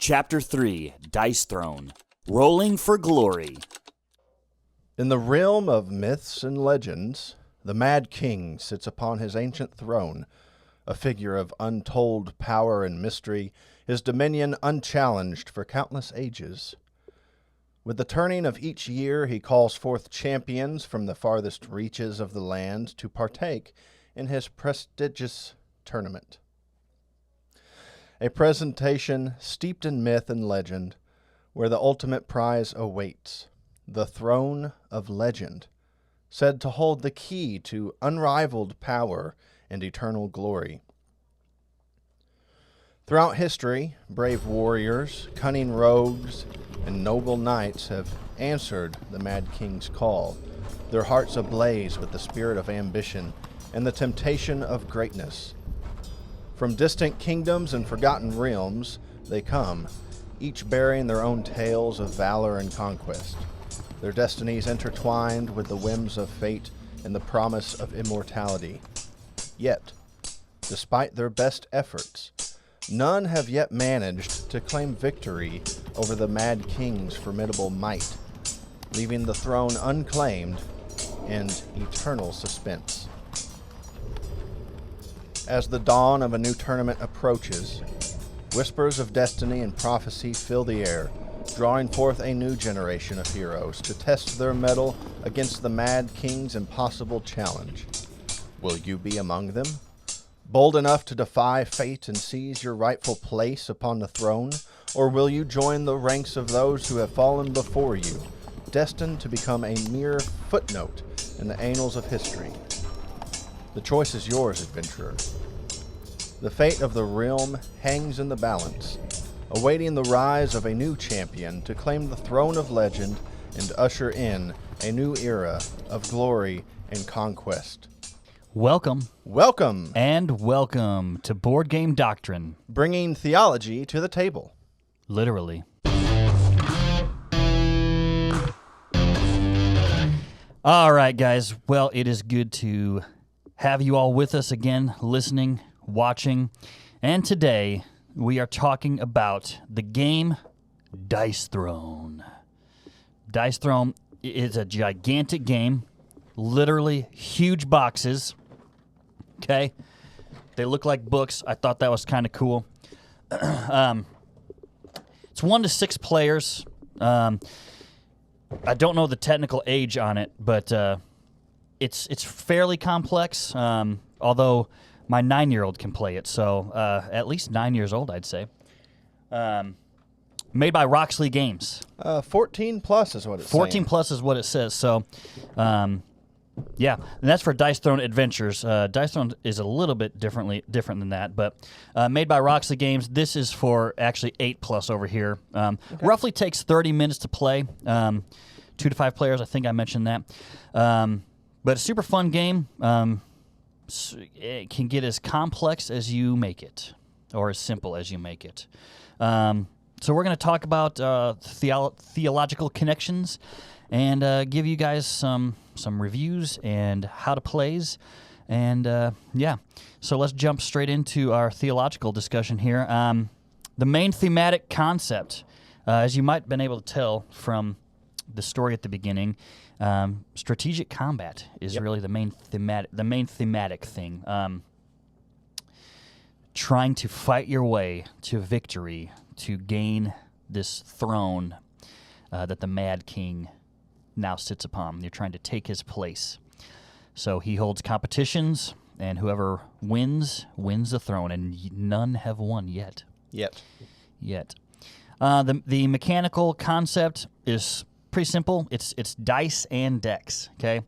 Chapter 3, Dice Throne, Rolling for Glory. In the realm of myths and legends, the Mad King sits upon his ancient throne, a figure of untold power and mystery, his dominion unchallenged for countless ages. With the turning of each year, he calls forth champions from the farthest reaches of the land to partake in his prestigious tournament. A presentation steeped in myth and legend, where the ultimate prize awaits, the Throne of Legend, said to hold the key to unrivaled power and eternal glory. Throughout history, brave warriors, cunning rogues, and noble knights have answered the Mad King's call, their hearts ablaze with the spirit of ambition and the temptation of greatness. From distant kingdoms and forgotten realms they come, each bearing their own tales of valor and conquest, their destinies intertwined with the whims of fate and the promise of immortality. Yet, despite their best efforts, none have yet managed to claim victory over the Mad King's formidable might, leaving the throne unclaimed in eternal suspense. As the dawn of a new tournament approaches, whispers of destiny and prophecy fill the air, drawing forth a new generation of heroes to test their mettle against the Mad King's impossible challenge. Will you be among them? Bold enough to defy fate and seize your rightful place upon the throne? Or will you join the ranks of those who have fallen before you, destined to become a mere footnote in the annals of history? The choice is yours, adventurer. The fate of the realm hangs in the balance, awaiting the rise of a new champion to claim the throne of legend and usher in a new era of glory and conquest. Welcome. Welcome. And welcome to Board Game Doctrine. Bringing theology to the table. Literally. All right, guys. Well, it is good to have you all with us again, listening, watching. And today, we are talking about the game Dice Throne. Dice Throne is a gigantic game, literally huge boxes. Okay, they look like books. I thought that was kind of cool. It's 1 to 6 players. I don't know the technical age on it, but it's fairly complex. Although my 9-year-old can play it, so at least 9 years old, I'd say. Made by Roxley Games. 14 plus is what it's 14 saying. plus is what it says. So. Yeah, and that's for Dice Throne Adventures. Dice Throne is a little bit different than that, but made by Roxley Games. This is for actually 8 plus over here. Roughly takes 30 minutes to play. 2 to 5 players, I think I mentioned that. But a super fun game. It can get as complex as you make it, or as simple as you make it. So we're going to talk about theological connections and give you guys some reviews and how to plays. And so let's jump straight into our theological discussion here. The main thematic concept, as you might have been able to tell from the story at the beginning, strategic combat is really the main thematic thing. Trying to fight your way to victory to gain this throne that the Mad King now sits upon. You're trying to take his place. So he holds competitions, and whoever wins the throne, and none have won yet. Yet. The mechanical concept is pretty simple. It's dice and decks, okay?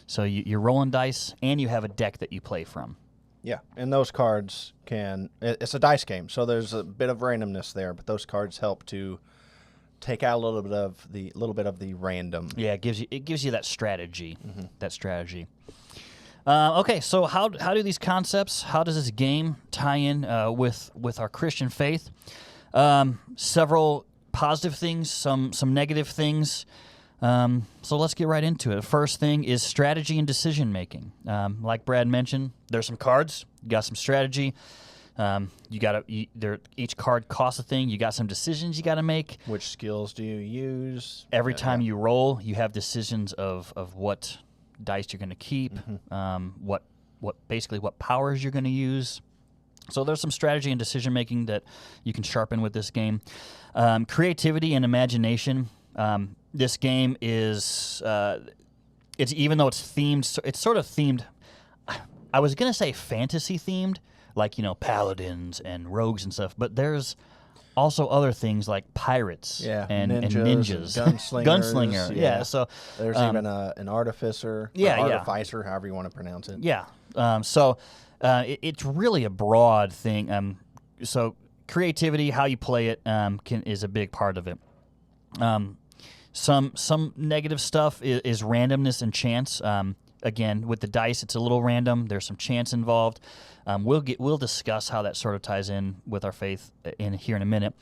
So you're rolling dice, and you have a deck that you play from. Yeah, and those cards it's a dice game, so there's a bit of randomness there, but those cards help to take out a little bit of the random. Yeah, it gives you that strategy. Mm-hmm. That strategy. Okay, so how do these concepts? How does this game tie in with our Christian faith? Several positive things, some negative things. So let's get right into it. The first thing is strategy and decision making. Like Brad mentioned, there's some cards. You got some strategy. You got to. Each card costs a thing. You got some decisions you got to make. Which skills do you use? Every time you roll, you have decisions of what dice you're going to keep. What powers you're going to use. So there's some strategy and decision making that you can sharpen with this game. Creativity and imagination. This game is it's even though it's themed, it's sort of themed. I was gonna say fantasy themed, like paladins and rogues and stuff. But there's also other things like pirates and ninjas, gunslingers. Yeah. So there's even an artificer, artificer, however you want to pronounce it. Yeah. It's really a broad thing. So creativity, how you play it, is a big part of it. Some negative stuff is randomness and chance. Again, with the dice, it's a little random. There's some chance involved. We'll discuss how that sort of ties in with our faith here in a minute.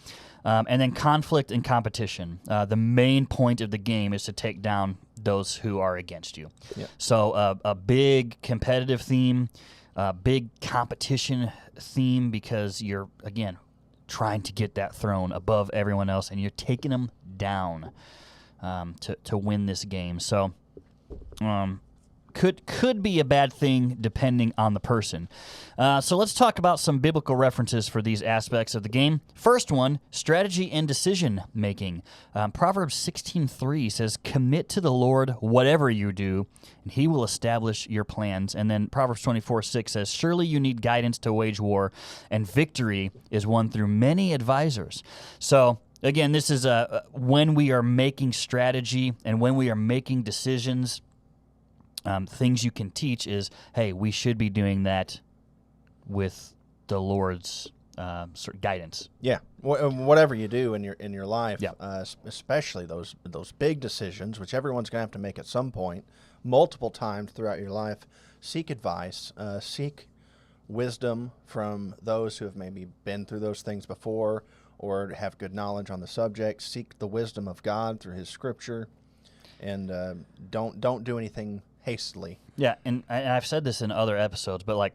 And then conflict and competition. The main point of the game is to take down those who are against you. Yep. So a big competitive theme, a big competition theme, because you're, again, trying to get that throne above everyone else, and you're taking them down to win this game. So could be a bad thing depending on the person. So let's talk about some biblical references for these aspects of the game. First one, strategy and decision making. Proverbs 16:3 says, "Commit to the Lord whatever you do, and He will establish your plans." And then Proverbs 24:6 says, "Surely you need guidance to wage war, and victory is won through many advisors." So again, this is when we are making strategy and when we are making decisions. Things you can teach is, hey, we should be doing that with the Lord's sort of guidance. Yeah, whatever you do in your life, Yeah. Especially those big decisions, which everyone's going to have to make at some point, multiple times throughout your life. Seek advice, seek wisdom from those who have maybe been through those things before or have good knowledge on the subject. Seek the wisdom of God through His Scripture, and don't do anything hastily. Yeah, and I've said this in other episodes, but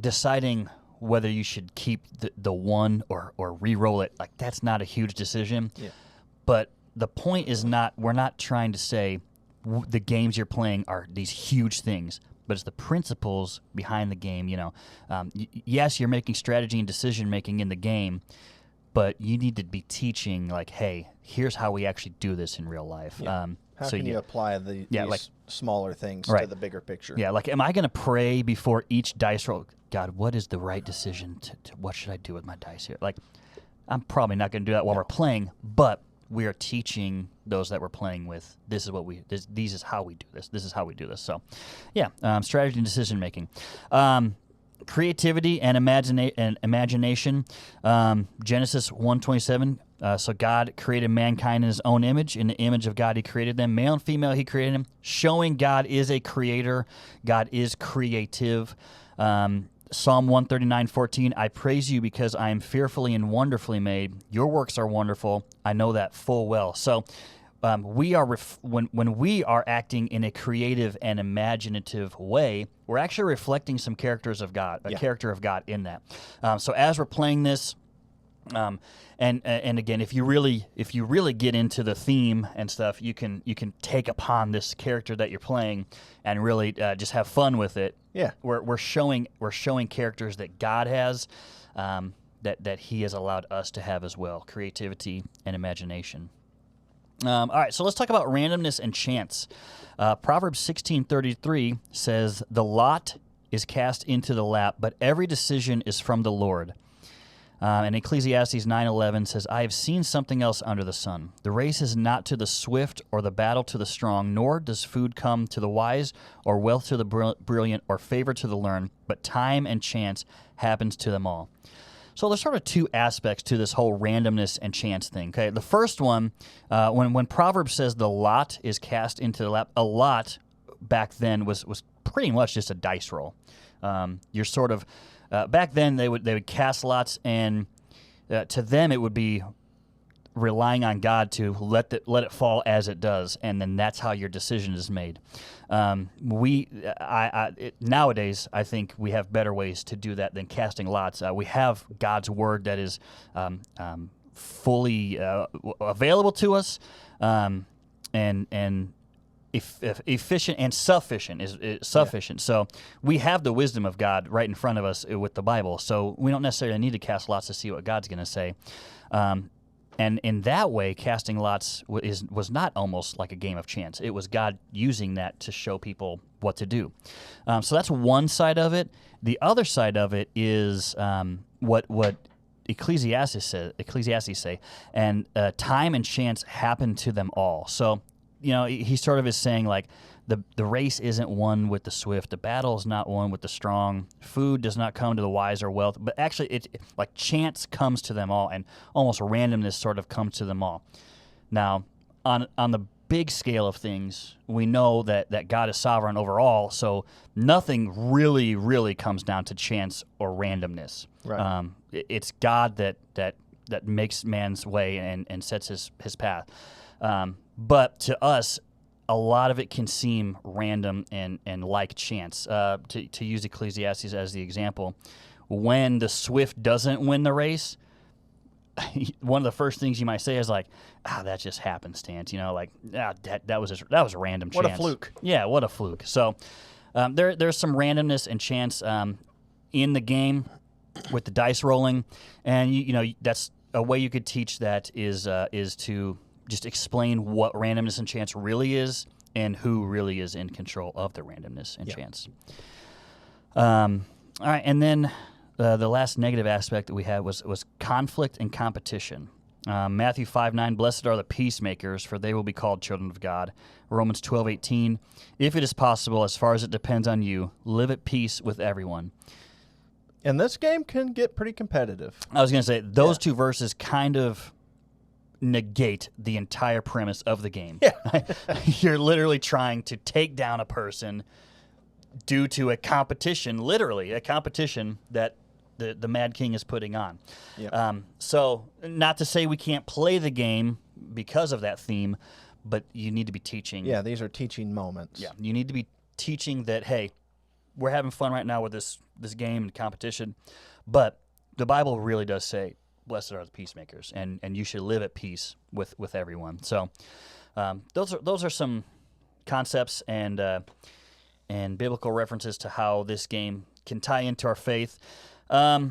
deciding whether you should keep the one or re-roll it, that's not a huge decision. Yeah. But the point is we're not trying to say the games you're playing are these huge things, but it's the principles behind the game. Yes, you're making strategy and decision making in the game, but you need to be teaching, hey, here's how we actually do this in real life. Yeah. How can you apply these smaller things to the bigger picture? Yeah, am I going to pray before each dice roll? God, what is the right decision? What should I do with my dice here? I'm probably not going to do that while we're playing, but we are teaching those that we're playing with. This is how we do this. This is how we do this. So, yeah, strategy and decision making. Creativity and imagination. Genesis 1:27. So God created mankind in His own image. In the image of God He created them. Male and female He created them. Showing God is a creator. God is creative. Psalm 139:14. I praise you because I am fearfully and wonderfully made. Your works are wonderful. I know that full well. So we are when we are acting in a creative and imaginative way, we're actually reflecting some characters of God, a character of God in that. So as we're playing this, and again, if you really get into the theme and stuff, you can take upon this character that you're playing and really just have fun with it. Yeah, we're showing characters that God has, that He has allowed us to have as well, creativity and imagination. All right, so let's talk about randomness and chance. Proverbs 16:33 says, "The lot is cast into the lap, but every decision is from the Lord." And Ecclesiastes 9:11 says, "I have seen something else under the sun. The race is not to the swift or the battle to the strong, nor does food come to the wise or wealth to the brilliant or favor to the learned, but time and chance happens to them all." So there's sort of two aspects to this whole randomness and chance thing. Okay, the first one, when Proverbs says the lot is cast into the lap, a lot back then was pretty much just a dice roll. You're sort of back then they would cast lots, and to them it would be relying on God to let it fall as it does, and then that's how your decision is made. Nowadays, I think we have better ways to do that than casting lots. We have God's word that is fully available to us, and efficient and sufficient is sufficient. So we have the wisdom of God right in front of us with the Bible. So we don't necessarily need to cast lots to see what God's going to say. And in that way, casting lots was not almost like a game of chance. It was God using that to show people what to do. So that's one side of it. The other side of it is what Ecclesiastes say, and time and chance happen to them all. So, he sort of is saying like the race isn't won with the swift, the battle is not won with the strong, food does not come to the wise or wealth, but actually it's like chance comes to them all, and almost randomness sort of comes to them all. Now, on the big scale of things, we know that God is sovereign over all, so nothing really, really comes down to chance or randomness. Right. It's God that makes man's way and sets his path. But to us, a lot of it can seem random and like chance. To use Ecclesiastes as the example, when the swift doesn't win the race, one of the first things you might say is like, that just happenstance, that was a random chance. What a fluke. Yeah, what a fluke. So there's some randomness and chance in the game with the dice rolling, and that's a way you could teach that is to just explain what randomness and chance really is and who really is in control of the randomness and chance. All right, and then the last negative aspect that we had was conflict and competition. Matthew 5:9, blessed are the peacemakers, for they will be called children of God. Romans 12:18, if it is possible, as far as it depends on you, live at peace with everyone. And this game can get pretty competitive. I was going to say, those two verses kind of negate the entire premise of the game. Yeah. You're literally trying to take down a person due to a competition, literally a competition that the Mad King is putting on. Yep. So not to say we can't play the game because of that theme, but you need to be teaching. Yeah, these are teaching moments. Yeah, you need to be teaching that, hey, we're having fun right now with this game and competition, but the Bible really does say, blessed are the peacemakers, and you should live at peace with everyone. So those are some concepts and biblical references to how this game can tie into our faith.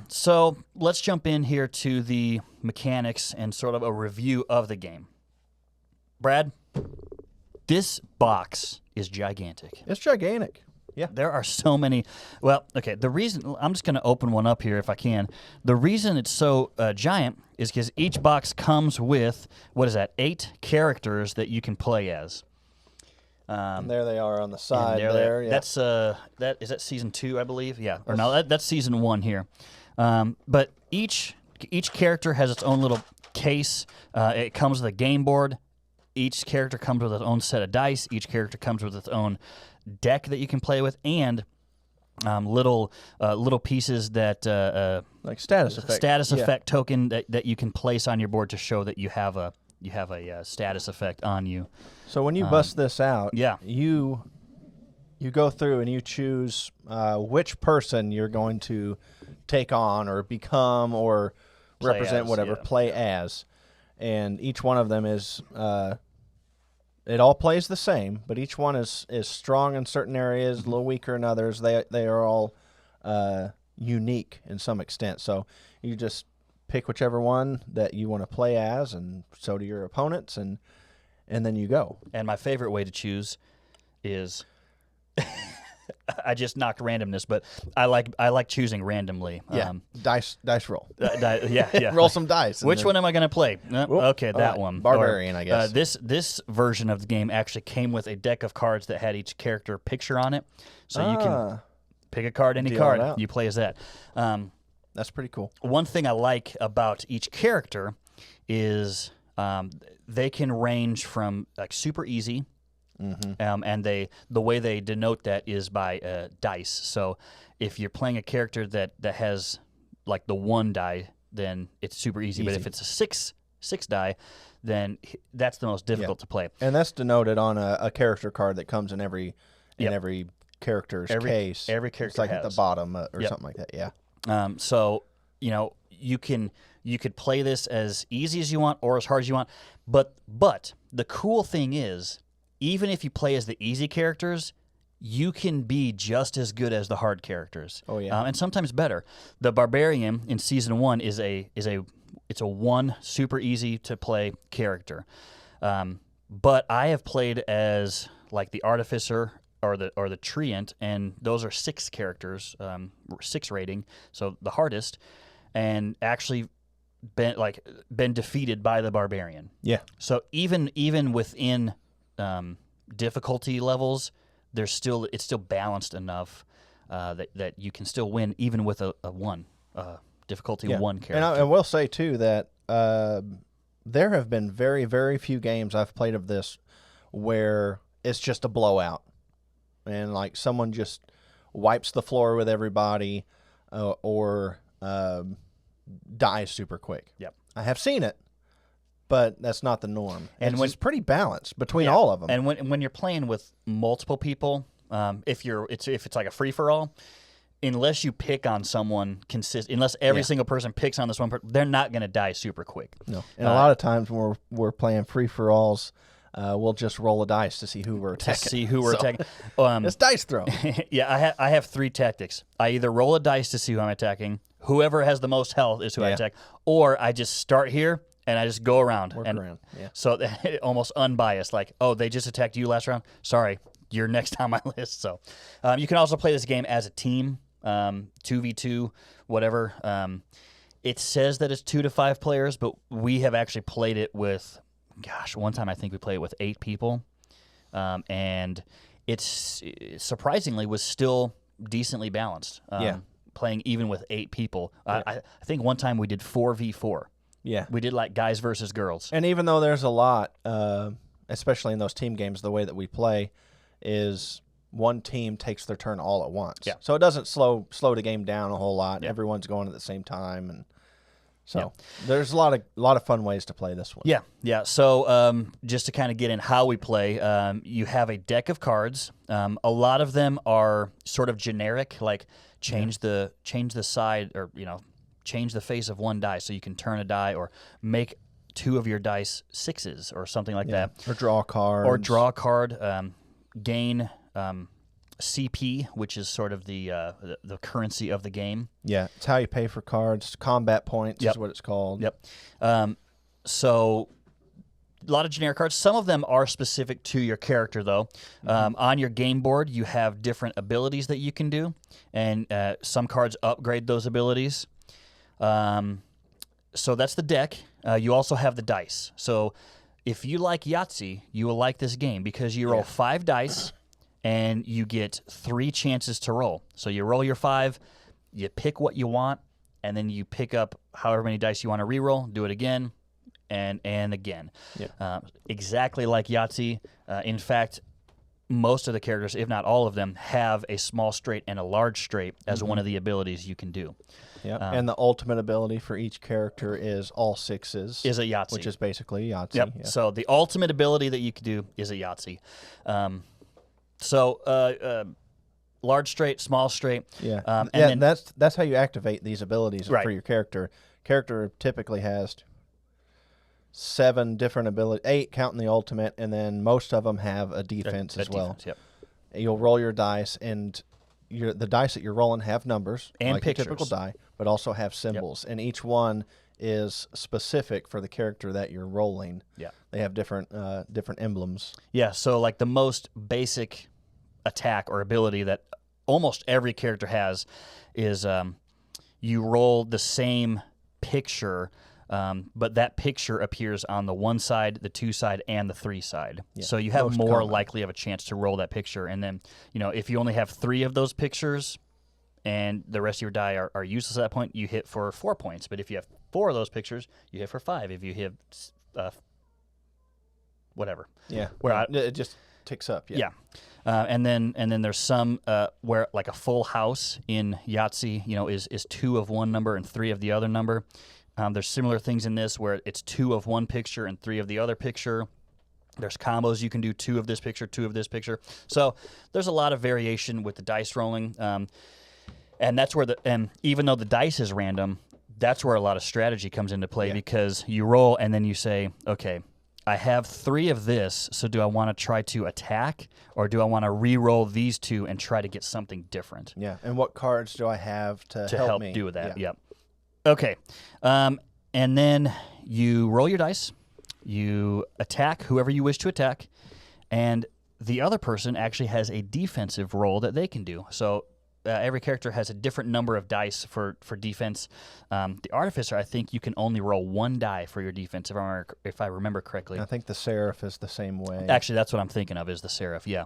So let's jump in here to the mechanics and sort of a review of the game. Brad, this box is gigantic. It's gigantic. Yeah. There are so many. Well, okay, the reason, I'm just going to open one up here if I can. The reason it's so giant is because each box comes with, 8 characters that you can play as. And there they are on the side there. Yeah. That's is that season 2, I believe? Yeah. Or no, that's season 1 here. But each character has its own little case. It comes with a game board. Each character comes with its own set of dice. Each character comes with its own deck that you can play with, and little pieces that like status effect token that you can place on your board to show that you have a status effect on you. So when you bust this out, yeah, you go through and you choose which person you're going to take on or become or play represent as, whatever, yeah. play as, and each one of them is it all plays the same, but each one is strong in certain areas, a little weaker in others. They are all unique in some extent. So you just pick whichever one that you want to play as, and so do your opponents, and then you go. And my favorite way to choose is I just knocked randomness, but I like choosing randomly. Yeah, dice roll. Yeah. Roll some dice. Which one am I going to play? Okay, that one. Barbarian, I guess. This version of the game actually came with a deck of cards that had each character picture on it, so you can pick a card, any card, you play as that. That's pretty cool. One thing I like about each character is they can range from like super easy. Mm-hmm. And the way they denote that is by dice. So if you're playing a character that has like the 1 die, then it's super easy. But if it's a 6 6 die, then that's the most difficult to play. And that's denoted on a character card that comes in every character's case. Every character it's like has. at the bottom or something like that. Yeah. So you could play this as easy as you want or as hard as you want, but the cool thing is, even if you play as the easy characters, you can be just as good as the hard characters. Oh yeah, and sometimes better. The Barbarian in Season 1 is a 1 super easy to play character, but I have played as like the Artificer or the Treant, and those are 6 characters, 6 rating, so the hardest, and actually been defeated by the Barbarian. Yeah. So even within difficulty levels, it's still balanced enough that you can still win even with a 1 difficulty 1 character. And I will say too that there have been very, very few games I've played of this where it's just a blowout and like someone just wipes the floor with everybody or dies super quick. Yep. I have seen it, but that's not the norm. And it's pretty balanced between all of them. And when you're playing with multiple people, if it's like a free for all, unless you pick on someone unless every single person picks on this one person, they're not going to die super quick. No. And a lot of times when we're playing free for alls, we'll just roll a dice to see who we're attacking. Attacking. It's dice throw. Yeah, I have 3 tactics. I either roll a dice to see who I'm attacking. Whoever has the most health is who I attack. Or I just start here and I just go around. Work around. Yeah. So almost unbiased. Like, oh, they just attacked you last round? Sorry, you're next on my list. So you can also play this game as a team, 2v2, whatever. It says that it's 2 to 5 players, but we have actually played it with, one time I think we played it with 8 people. And it's surprisingly was still decently balanced. Playing even with 8 people. I think one time we did 4v4. Yeah. We did like guys versus girls. And even though there's a lot, especially in those team games, the way that we play is one team takes their turn all at once. Yeah. So it doesn't slow the game down a whole lot. Yeah. Everyone's going at the same time, and so there's a lot of fun ways to play this one. Yeah, yeah. So just to kind of get in how we play, you have a deck of cards. A lot of them are sort of generic, like change the side or change the face of one die so you can turn a die or make 2 of your dice 6s or something like that. Or draw a card. Or draw a card. Gain CP, which is sort of the currency of the game. Yeah, it's how you pay for cards. Combat points is what it's called. Yep. So a lot of generic cards. Some of them are specific to your character, though. On your game board, you have different abilities that you can do, and some cards upgrade those abilities. So that's the deck. You also have the dice. So if you like Yahtzee, you will like this game because you roll 5 dice, and you get 3 chances to roll. So you roll your 5, you pick what you want, and then you pick up however many dice you want to re-roll, do it again, and again. Exactly like Yahtzee. In fact, most of the characters, if not all of them, have a small straight and a large straight as one of the abilities you can do. Yeah, and the ultimate ability for each character is all 6s. Is a Yahtzee. Which is basically Yahtzee. Yep. Yeah. So the ultimate ability that you can do is a Yahtzee. Large straight, small straight. Yeah, and then that's how you activate these abilities for your character. Character typically has 7 different abilities, 8 counting the ultimate, and then most of them have a defense as well. Defense, yep. You'll roll your dice, and the dice that you're rolling have numbers and like pictures. a typical die, but also have symbols, and each one is specific for the character that you're rolling. Yeah, they have different emblems. Yeah, so like the most basic attack or ability that almost every character has is you roll the same picture, but that picture appears on the 1 side, the 2 side, and the 3 side. Yeah, so you have most more common. likely of a chance to roll that picture. And then, if you only have 3 of those pictures and the rest of your die are useless at that point, you hit for 4 points. But if you have 4 of those pictures, you hit for 5. If you hit whatever. Yeah, it just ticks up. Yeah. And then there's some where like a full house in Yahtzee, is 2 of one number and 3 of the other number. There's similar things in this where it's 2 of one picture and 3 of the other picture. There's combos you can do, 2 of this picture, 2 of this picture. So there's a lot of variation with the dice rolling, and that's where and even though the dice is random, that's where a lot of strategy comes into play because you roll and then you say, okay, I have 3 of this, so do I want to try to attack or do I want to re-roll these 2 and try to get something different? Yeah, and what cards do I have to help me? do that? Yep. Okay, and then you roll your dice, you attack whoever you wish to attack, and the other person actually has a defensive roll that they can do. So every character has a different number of dice for defense. The Artificer, I think you can only roll 1 die for your defense, if I remember correctly. I think the Seraph is the same way. Actually, that's what I'm thinking of, is the Seraph, yeah.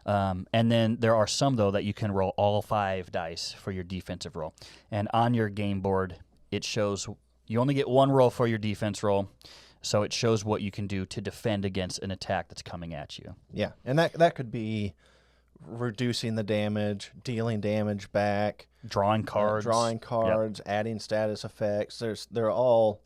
And then there are some, though, that you can roll all 5 dice for your defensive roll. And on your game board, it shows you only get 1 roll for your defense roll, so it shows what you can do to defend against an attack that's coming at you. Yeah, and that could be reducing the damage, dealing damage back, drawing cards, adding status effects. They're all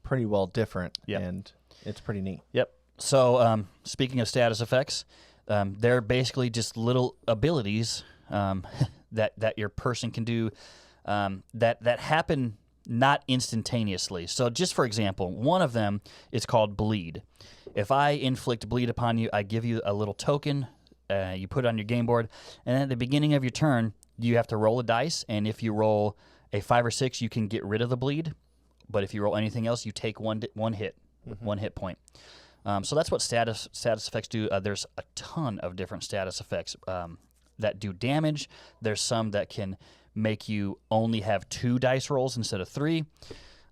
pretty well different, and it's pretty neat. Yep. So speaking of status effects, they're basically just little abilities that your person can do that happen not instantaneously. So just for example, one of them is called bleed. If I inflict bleed upon you, I give you a little token. You put it on your game board, and at the beginning of your turn, you have to roll a dice, and if you roll a 5 or 6, you can get rid of the bleed, but if you roll anything else, you take one hit, 1 hit point. So that's what status effects do. There's a ton of different status effects that do damage. There's some that can make you only have 2 dice rolls instead of 3.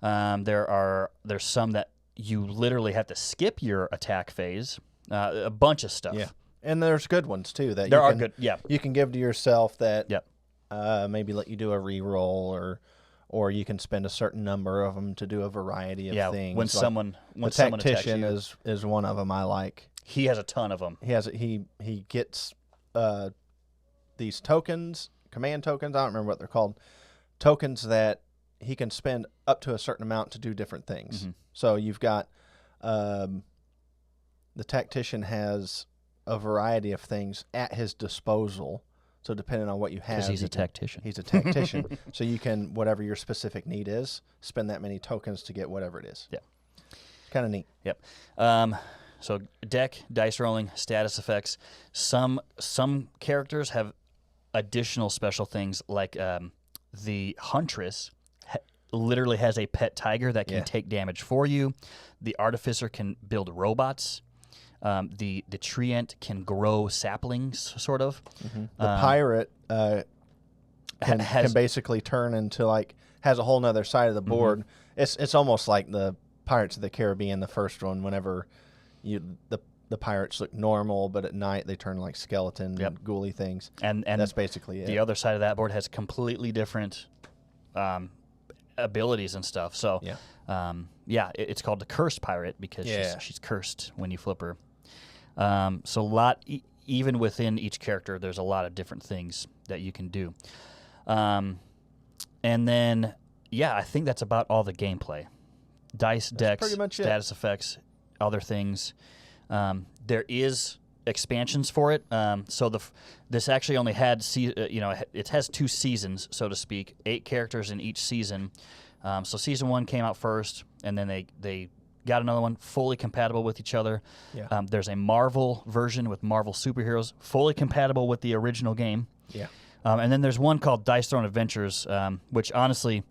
There's some that you literally have to skip your attack phase. A bunch of stuff. Yeah. And there's good ones too that you can give to yourself that maybe let you do a reroll or you can spend a certain number of them to do a variety of things. When someone Tactician attacks you. is one of them I like. He has a ton of them. He gets these tokens, command tokens. I don't remember what they're called. Tokens that he can spend up to a certain amount to do different things. Mm-hmm. So you've got the Tactician has a variety of things at his disposal. So depending on what you have, because he's a tactician. He's a tactician. So you can, whatever your specific need is, spend that many tokens to get whatever it is. Yeah, kind of neat. Yep. So deck, dice rolling, status effects. Some characters have additional special things, like the Huntress literally has a pet tiger that can take damage for you. The Artificer can build robots. The treant can grow saplings, sort of. Mm-hmm. The pirate can basically turn into has a whole nother side of the board. Mm-hmm. It's almost like the Pirates of the Caribbean, the first one. Whenever the pirates look normal, but at night they turn like skeleton and ghouly things. And that's basically it. The other side of that board has completely different abilities and stuff. So it's called the Cursed Pirate because she's cursed when you flip her. So a lot, even within each character, there's a lot of different things that you can do. And then, I think that's about all the gameplay. Dice, decks, pretty much status effects, other things. There is expansions for it. So this actually only had, it has 2 seasons, so to speak, 8 characters in each season. So season 1 came out first, and then they got another one fully compatible with each other. Yeah. There's a Marvel version with Marvel superheroes, fully compatible with the original game. Yeah. And then there's one called Dice Throne Adventures, which honestly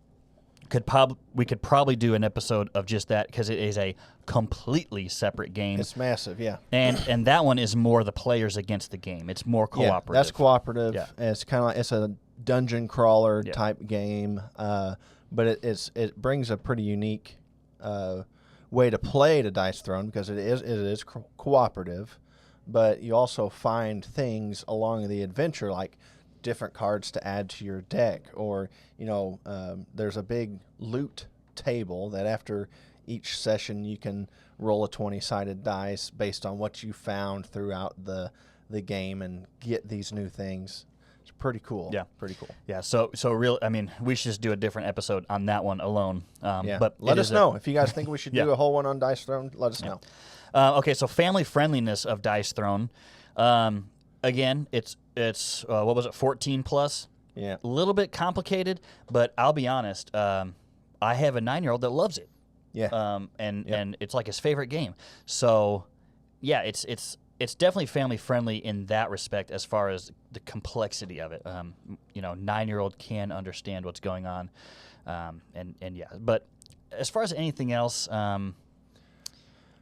we could probably do an episode of just that because it is a completely separate game. It's massive, yeah. And that one is more the players against the game. It's more cooperative. Yeah, that's cooperative. Yeah. It's kind of like it's a dungeon crawler type game, but it brings a pretty unique way to play to Dice Throne because it is cooperative, but you also find things along the adventure like different cards to add to your deck, or there's a big loot table that after each session you can roll a 20-sided dice based on what you found throughout the game and get these new things. It's pretty cool. Yeah. Pretty cool. Yeah, so real. I mean, we should just do a different episode on that one alone. Yeah. But let us know if you guys think we should Yeah. do a whole one on Dice Throne. Let us know. Okay, so family friendliness of Dice Throne. Again, it's what was it, 14 plus? Yeah. A little bit complicated, but I'll be honest. I have a 9-year-old that loves it. Yeah. And it's like his favorite game. So, yeah, it's definitely family friendly in that respect as far as the complexity of it. 9-year-old can understand what's going on, and yeah. But as far as anything else,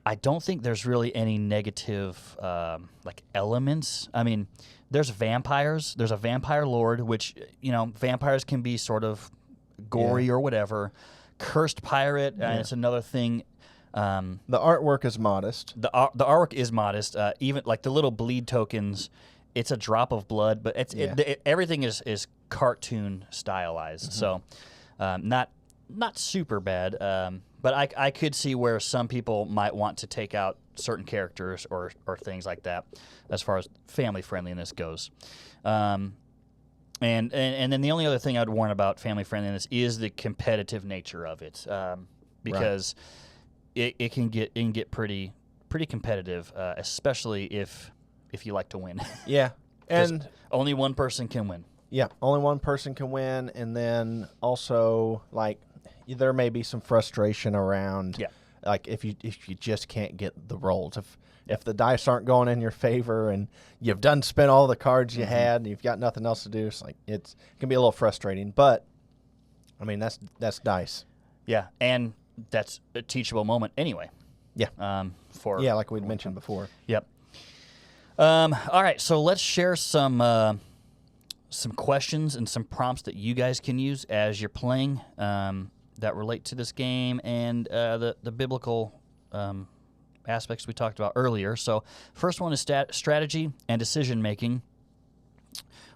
I don't think there's really any negative like elements. I mean, there's vampires. There's a vampire lord, which vampires can be sort of gory or whatever. Cursed pirate, it's another thing. The artwork is modest. The artwork is modest. Even like the little bleed tokens, it's a drop of blood, but everything is cartoon stylized. So not super bad. But I could see where some people might want to take out certain characters or things like that, as far as family friendliness goes. And then the only other thing I'd warn about family friendliness is the competitive nature of it, because it can get pretty competitive, especially if you like to win. Yeah, and only one person can win. Yeah, only one person can win, and then also like there may be some frustration around. Like if you just can't get the rolls, if the dice aren't going in your favor and you've spent all the cards you had and you've got nothing else to do, it's like it can be a little frustrating. But I mean that's dice. Yeah, and that's a teachable moment anyway. Yeah. Like we'd mentioned before. Yep. All right, so let's share some questions and some prompts that you guys can use as you're playing that relate to this game and the biblical aspects we talked about earlier. So first one is strategy and decision making.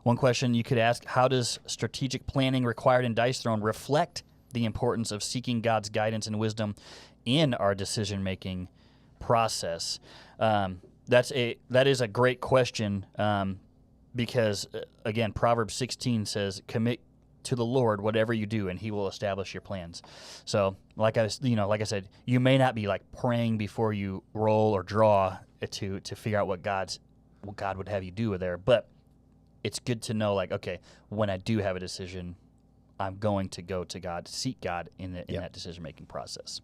One question you could ask: how does strategic planning required in Dice Throne reflect the importance of seeking God's guidance and wisdom in our decision making process? That is a great question, because again, Proverbs 16 says, "Commit to the Lord whatever you do, and He will establish your plans." So, like I said, you may not be like praying before you roll or draw to figure out what God would have you do there, but it's good to know, like, okay, when I do have a decision, I'm going to go to God, seek God in that decision-making process.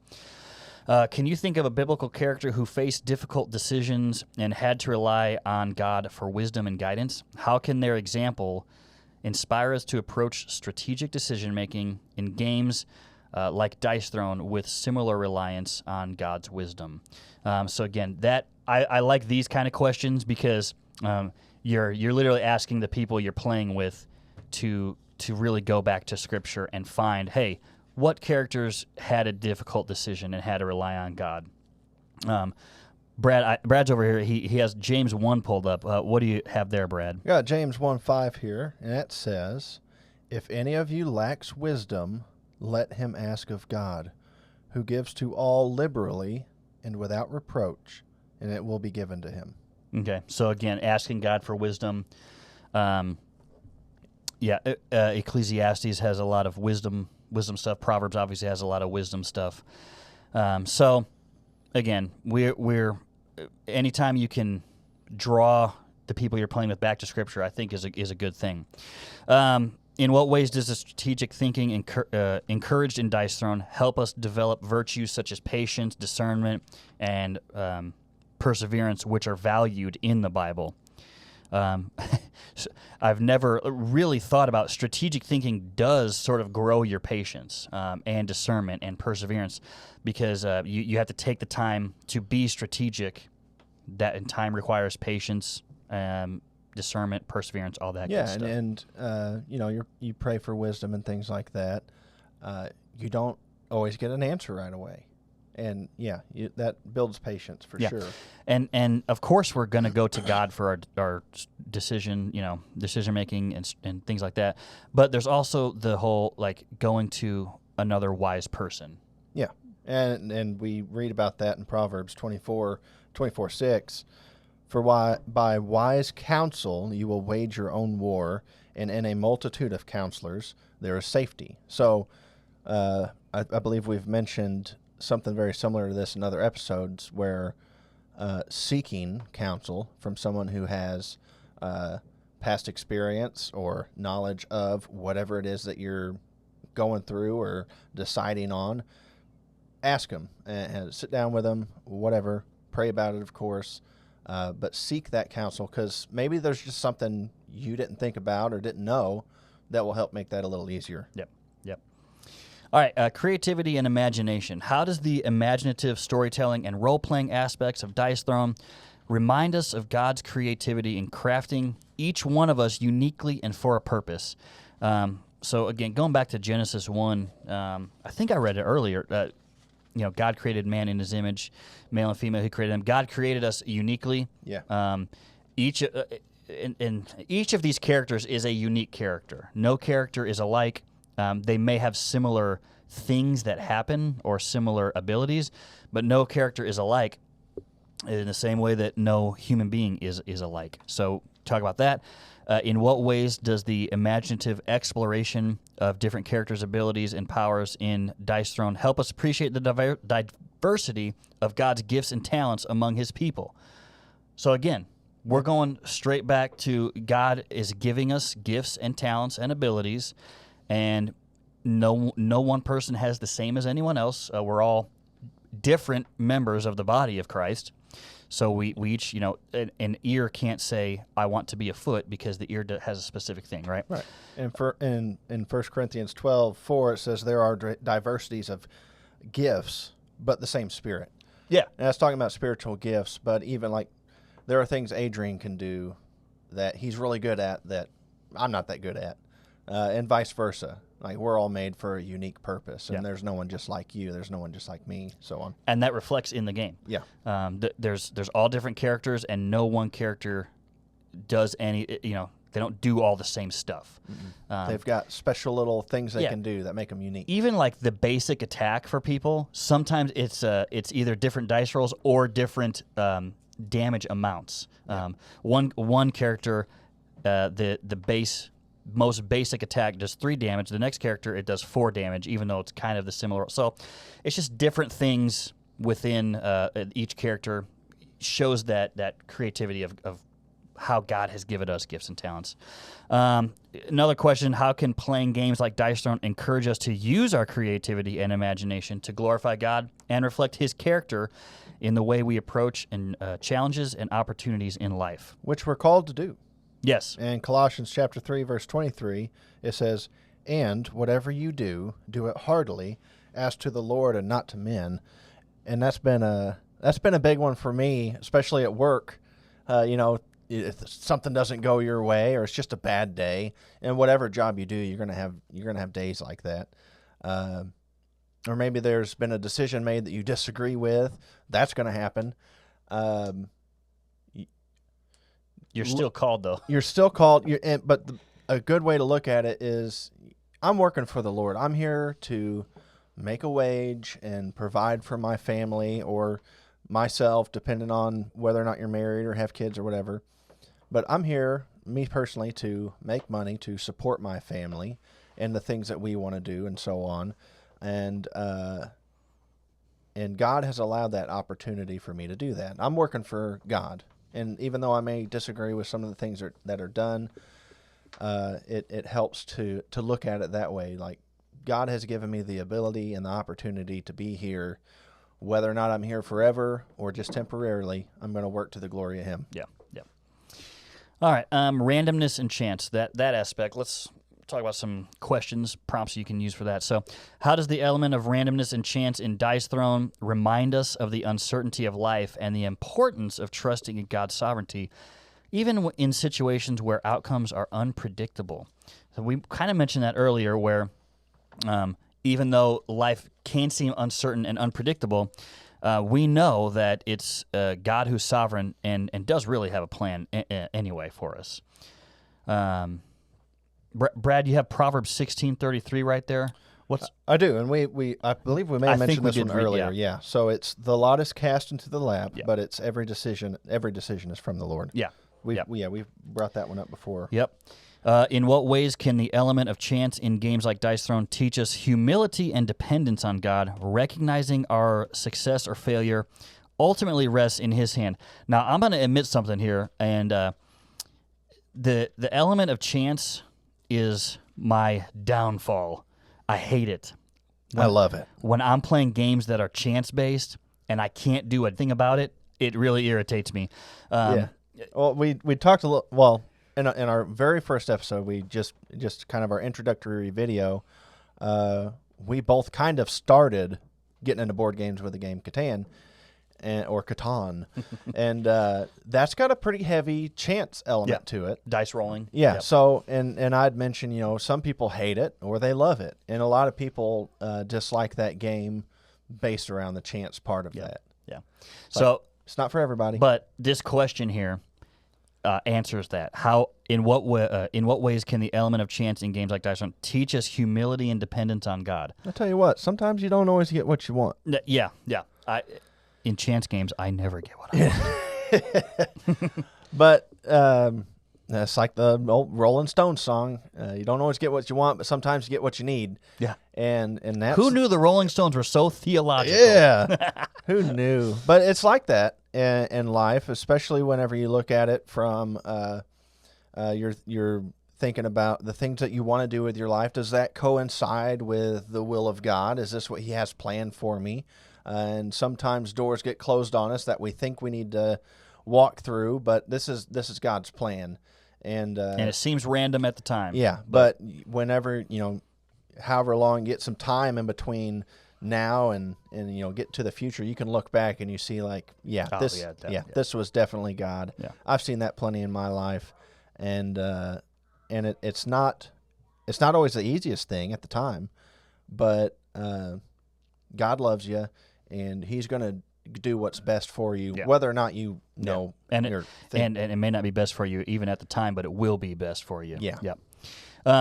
Can you think of a biblical character who faced difficult decisions and had to rely on God for wisdom and guidance? How can their example inspire us to approach strategic decision-making in games like Dice Throne with similar reliance on God's wisdom? So again, I like these kind of questions because you're literally asking the people you're playing with to really go back to Scripture and find, hey, what characters had a difficult decision and had to rely on God? Brad's over here. He has James 1 pulled up. What do you have there, Brad? I got James 1:5 here, and it says, "If any of you lacks wisdom, let him ask of God, who gives to all liberally and without reproach, and it will be given to him." Okay, so again, asking God for wisdom. Ecclesiastes has a lot of wisdom stuff. Proverbs obviously has a lot of wisdom stuff. So again, we're anytime you can draw the people you're playing with back to Scripture, I think is a good thing. In what ways does the strategic thinking encouraged in Dice Throne help us develop virtues such as patience, discernment, and perseverance, which are valued in the Bible? I've never really thought about strategic thinking does sort of grow your patience and discernment and perseverance, because you have to take the time to be strategic. That in time requires patience, discernment, perseverance, all that good stuff. and you pray for wisdom and things like that. You don't always get an answer right away. And that builds patience for sure. And of course we're going to go to God for our decision making and things like that. But there's also the whole like going to another wise person. Yeah, and we read about that in Proverbs 24:6. "For by wise counsel you will wage your own war, and in a multitude of counselors there is safety. So I believe we've mentioned something very similar to this in other episodes, where seeking counsel from someone who has past experience or knowledge of whatever it is that you're going through or deciding on, ask them and sit down with them, whatever, pray about it, of course, but seek that counsel, because maybe there's just something you didn't think about or didn't know that will help make that a little easier. Yep. All right, creativity and imagination. How does the imaginative storytelling and role-playing aspects of Dice Throne remind us of God's creativity in crafting each one of us uniquely and for a purpose? So again, going back to Genesis 1, I think I read it earlier. God created man in his image, male and female. He created them. God created us uniquely. Yeah. Each of these characters is a unique character. No character is alike. They may have similar things that happen or similar abilities, but no character is alike in the same way that no human being is alike. So talk about that. In what ways does the imaginative exploration of different characters' abilities and powers in Dice Throne help us appreciate the diversity of God's gifts and talents among his people? So again, we're going straight back to God is giving us gifts and talents and abilities, and no one person has the same as anyone else. We're all different members of the body of Christ. So we each, an ear can't say, I want to be a foot, because the ear has a specific thing, right? Right. And in 1 Corinthians 12:4, it says there are diversities of gifts, but the same Spirit. Yeah. And that's talking about spiritual gifts, but even like there are things Adrian can do that he's really good at that I'm not that good at, and vice versa. Like, we're all made for a unique purpose, and there's no one just like you. There's no one just like me, so on. And that reflects in the game. Yeah. There's all different characters, and no one character does any, they don't do all the same stuff. They've got special little things they can do that make them unique. Even like the basic attack for people, sometimes it's either different dice rolls or different damage amounts. One character, the most basic attack does 3 damage. The next character, it does 4 damage, even though it's kind of the similar. So it's just different things within each character shows that creativity of how God has given us gifts and talents. Another question, how can playing games like Dice Throne encourage us to use our creativity and imagination to glorify God and reflect his character in the way we approach and challenges and opportunities in life? Which we're called to do. Yes. In Colossians chapter 3, verse 23, it says, "And whatever you do, do it heartily, as to the Lord and not to men." And that's been a big one for me, especially at work. If something doesn't go your way, or it's just a bad day, and whatever job you do, you're gonna have days like that. Or maybe there's been a decision made that you disagree with. That's gonna happen. You're still called, though. You're still called. But a good way to look at it is, I'm working for the Lord. I'm here to make a wage and provide for my family or myself, depending on whether or not you're married or have kids or whatever. But I'm here, me personally, to make money, to support my family and the things that we want to do and so on. And God has allowed that opportunity for me to do that. I'm working for God. And even though I may disagree with some of the things that are done, it helps to look at it that way. Like, God has given me the ability and the opportunity to be here. Whether or not I'm here forever or just temporarily, I'm going to work to the glory of him. Yeah. All right, randomness and chance, that aspect. Let's talk about some questions, prompts you can use for that. So, how does the element of randomness and chance in Dice Throne remind us of the uncertainty of life and the importance of trusting in God's sovereignty, even in situations where outcomes are unpredictable? So we kind of mentioned that earlier, where even though life can seem uncertain and unpredictable, we know that it's God who's sovereign and does really have a plan anyway for us. Brad, you have Proverbs 16:33 right there. I do, and I believe we may have mentioned this one earlier. Yeah. So it's the lot is cast into the lap, but it's every decision is from the Lord. Yeah. We've brought that one up before. Yep. In what ways can the element of chance in games like Dice Throne teach us humility and dependence on God, recognizing our success or failure ultimately rests in His hand? Now, I'm going to admit something here, and the element of chance is my downfall. I hate it. I love it. When I'm playing games that are chance-based and I can't do a thing about it, it really irritates me. Yeah. Well, we talked a little. Well, in our very first episode, we just kind of our introductory video. We both kind of started getting into board games with the game Catan, or Catan, and that's got a pretty heavy chance element to it. Dice rolling. Yeah. Yep. So, and I'd mentioned, some people hate it or they love it, and a lot of people dislike that game based around the chance part of that. Yeah. So it's not for everybody. But this question here answers that. In what ways can the element of chance in games like Dice Throne teach us humility and dependence on God? I'll tell you what. Sometimes you don't always get what you want. Yeah. In chance games, I never get what I want. But that's like the old Rolling Stones song. You don't always get what you want, but sometimes you get what you need. Yeah. And that's... Who knew the Rolling Stones were so theological? Yeah. Who knew? But it's like that in life, especially whenever you look at it from you're thinking about the things that you want to do with your life. Does that coincide with the will of God? Is this what He has planned for me? And sometimes doors get closed on us that we think we need to walk through, but this is God's plan. And it seems random at the time. Yeah, but whenever, however long, get some time in between now and get to the future, you can look back and you see this was definitely God. Yeah. I've seen that plenty in my life, and it's not always the easiest thing at the time, but God loves you, and He's going to do what's best for you, whether or not you know. And it may not be best for you even at the time, but it will be best for you. Yeah. Yep.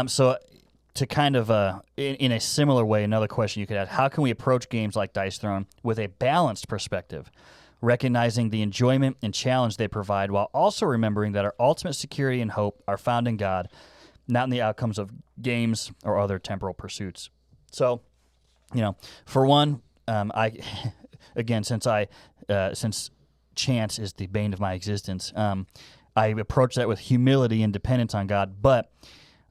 So to kind of, in a similar way, another question you could ask, how can we approach games like Dice Throne with a balanced perspective, recognizing the enjoyment and challenge they provide, while also remembering that our ultimate security and hope are found in God, not in the outcomes of games or other temporal pursuits? So, for one, since chance is the bane of my existence, I approach that with humility and dependence on God, but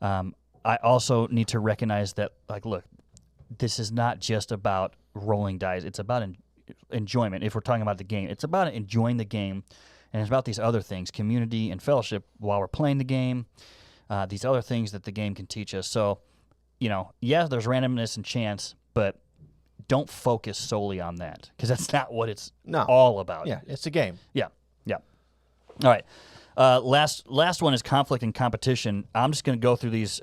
I also need to recognize that, look, this is not just about rolling dice. It's about enjoyment. If we're talking about the game, it's about enjoying the game, and it's about these other things, community and fellowship while we're playing the game, these other things that the game can teach us. So, there's randomness and chance, but don't focus solely on that, because that's not what it's all about. Yeah, it's a game. Yeah. All right. Last one is conflict and competition. I'm just going to go through these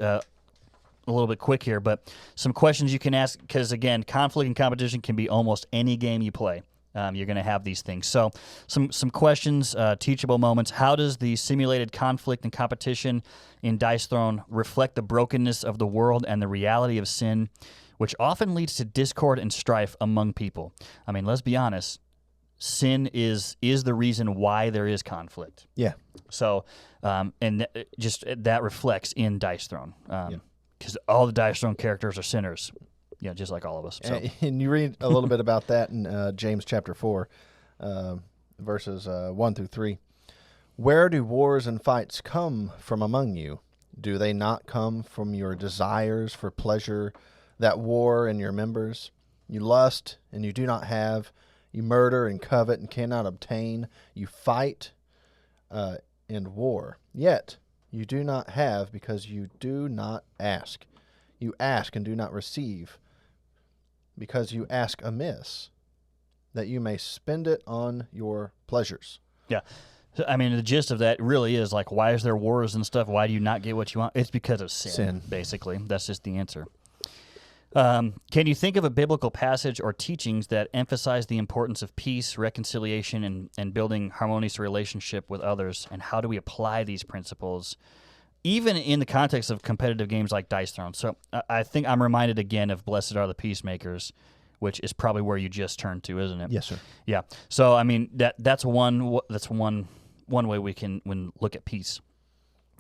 a little bit quick here, but some questions you can ask, because, again, conflict and competition can be almost any game you play. You're going to have these things. So some questions, teachable moments. How does the simulated conflict and competition in Dice Throne reflect the brokenness of the world and the reality of sin, which often leads to discord and strife among people? I mean, let's be honest. Sin is the reason why there is conflict. Yeah. So, that reflects in Dice Throne, because all the Dice Throne characters are sinners, just like all of us. So. And you read a little bit about that in James chapter 4, verses 1 through 3. Where do wars and fights come from among you? Do they not come from your desires for pleasure that war in your members? You lust and you do not have. You murder and covet and cannot obtain. You fight and war. Yet you do not have because you do not ask. You ask and do not receive because you ask amiss, that you may spend it on your pleasures. Yeah. I mean, the gist of that really is why is there wars and stuff? Why do you not get what you want? It's because of sin. Basically. That's just the answer. Can you think of a biblical passage or teachings that emphasize the importance of peace, reconciliation, and building harmonious relationship with others? And how do we apply these principles, even in the context of competitive games like Dice Throne? So I think I'm reminded again of Blessed Are the Peacemakers, which is probably where you just turned to, isn't it? Yes, sir. Yeah. So I mean that's one way we can look at peace.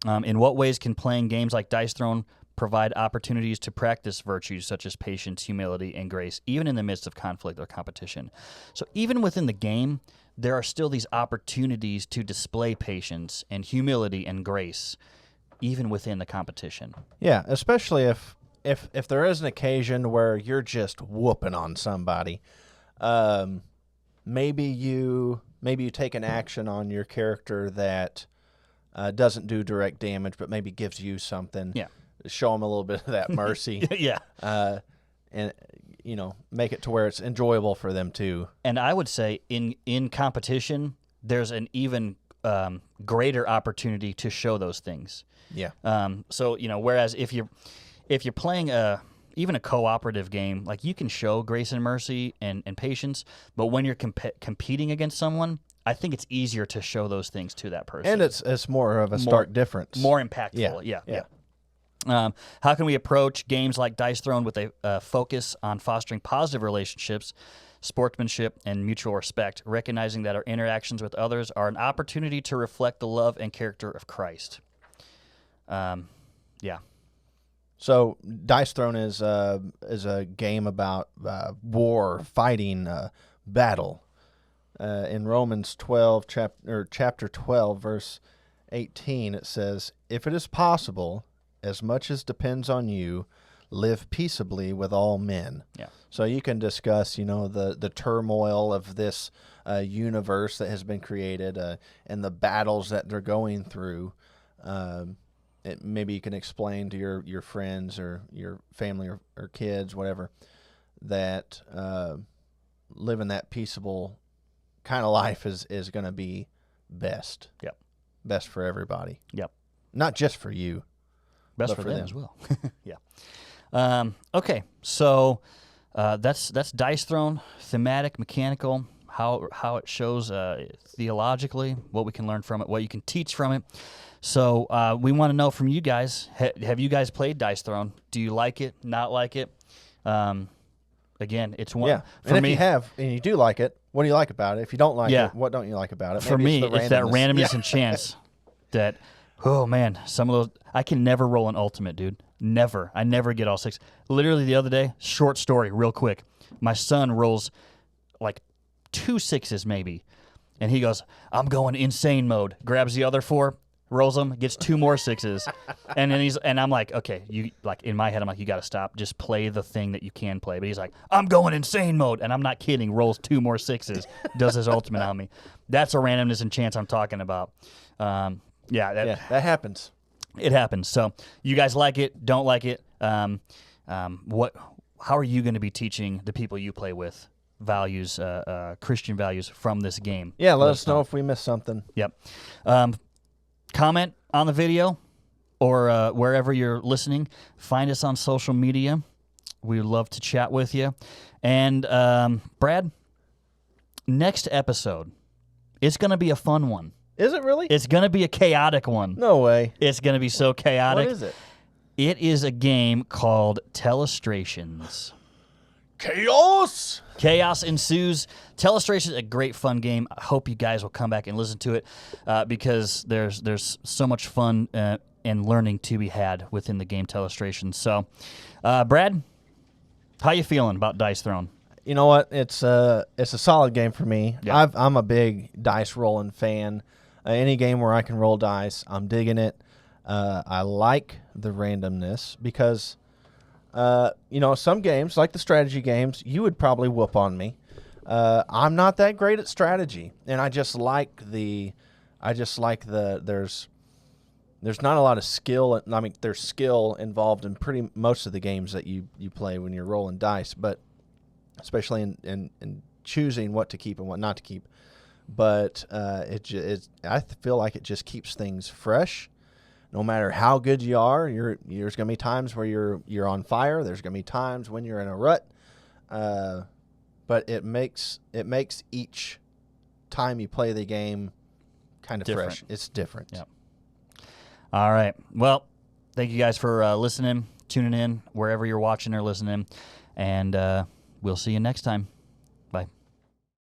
In what ways can playing games like Dice Throne provide opportunities to practice virtues such as patience, humility, and grace, even in the midst of conflict or competition? So even within the game, there are still these opportunities to display patience and humility and grace, even within the competition. Yeah, especially if there is an occasion where you're just whooping on somebody, maybe you take an action on your character that doesn't do direct damage, but maybe gives you something. Yeah. Show them a little bit of that mercy. Yeah. And make it to where it's enjoyable for them too. And I would say in competition, there's an even greater opportunity to show those things. Yeah. So whereas if you're playing even a cooperative game, like you can show grace and mercy and patience, but when you're competing against someone, I think it's easier to show those things to that person. And it's more of a stark difference. More impactful. Yeah. How can we approach games like Dice Throne with a focus on fostering positive relationships, sportsmanship, and mutual respect, recognizing that our interactions with others are an opportunity to reflect the love and character of Christ? Yeah. So Dice Throne is a game about war, fighting, battle. In Romans 12, chapter 12, verse 18, it says, "If it is possible, as much as depends on you, live peaceably with all men." Yeah. So you can discuss, the turmoil of this universe that has been created and the battles that they're going through. Maybe you can explain to your friends or your family or kids, whatever, that living that peaceable kind of life is going to be best. Yep. Best for everybody. Yep. Not just for you. Best for them as well. Yeah. Okay, so that's Dice Throne, thematic, mechanical, how it shows theologically, what we can learn from it, what you can teach from it. So we want to know from you guys, have you guys played Dice Throne? Do you like it, not like it? Again, it's one. Yeah, and if you have, and you do like it, what do you like about it? If you don't like it, what don't you like about it? For me, it's that randomness and chance that, oh man, some of those, I can never roll an ultimate, dude. Never. I never get all 6. Literally the other day, short story, real quick. My son rolls like 2 6s maybe, and he goes, "I'm going insane mode." Grabs the other 4, rolls them, gets 2 more 6s, and then I'm like, okay, in my head, I'm like, you got to stop. Just play the thing that you can play. But he's like, "I'm going insane mode," and I'm not kidding. Rolls 2 more 6s, does his ultimate on me. That's a randomness and chance I'm talking about. That happens. It happens. So you guys like it, don't like it. How are you going to be teaching the people you play with values, Christian values from this game? Yeah, let us know if we missed something. Yep. Comment on the video or wherever you're listening. Find us on social media. We'd love to chat with you. And Brad, next episode, it's going to be a fun one. Is it really? It's going to be a chaotic one. No way. It's going to be so chaotic. What is it? It is a game called Telestrations. Chaos! Chaos ensues. Telestrations is a great fun game. I hope you guys will come back and listen to it because there's so much fun and learning to be had within the game Telestrations. So, Brad, how you feeling about Dice Throne? You know what? It's a solid game for me. Yeah. I'm a big dice rolling fan. Any game where I can roll dice, I'm digging it. I like the randomness because, some games, like the strategy games, you would probably whoop on me. I'm not that great at strategy, and I just like there's not a lot of skill. I mean, there's skill involved in pretty most of the games that you play when you're rolling dice, but especially in choosing what to keep and what not to keep. But I feel like it just keeps things fresh. No matter how good you are, there's going to be times where you're on fire. There's going to be times when you're in a rut. But it makes each time you play the game kind of fresh. It's different. Yep. All right. Well, thank you guys for listening, tuning in, wherever you're watching or listening, and we'll see you next time.